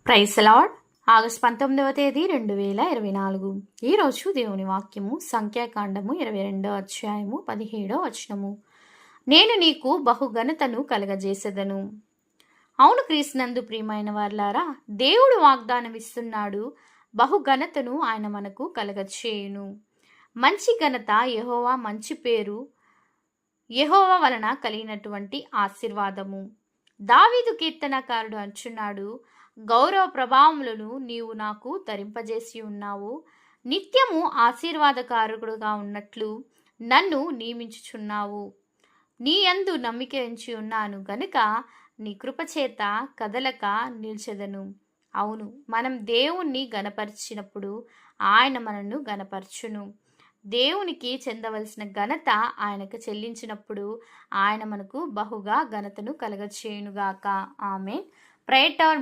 Praise lord. August 19వ తేదీ 2024. ఈరోజు దేవుని వాక్యము సంఖ్యాకాండము 22వ అధ్యాయము 17వ వచనము. నేను నీకు బహుఘనతను కలగజేసేదను. అవును క్రీస్తునందు ప్రియమైన వారలారా, దేవుడు వాగ్దానం ఇస్తున్నాడు. బహుఘనతను ఆయన మనకు కలగచేయును. మంచి ఘనత, యెహోవా మంచి పేరు, యెహోవా వలన కలిగినటువంటి ఆశీర్వాదము. దావీదు కీర్తనకారుడు అంటున్నాడు, గౌరవ ప్రభావములను నీవు నాకు ధరింపజేసి ఉన్నావు. నిత్యము ఆశీర్వాదకారకుడుగా ఉన్నట్లు నన్ను నియమించుచున్నావు. నీ యందు నమ్మిక ఉంచి ఉన్నాను గనుక నీ కృపచేత కదలక నిల్చెదను. అవును, మనం దేవుణ్ణి గణపరిచినప్పుడు ఆయన మనను గణపరచును. దేవునికి చెందవలసిన ఘనత ఆయనకు చెల్లించినప్పుడు ఆయన మనకు బహుగా ఘనతను కలగచేయునుగాక. ఆమేన్. Prayer tower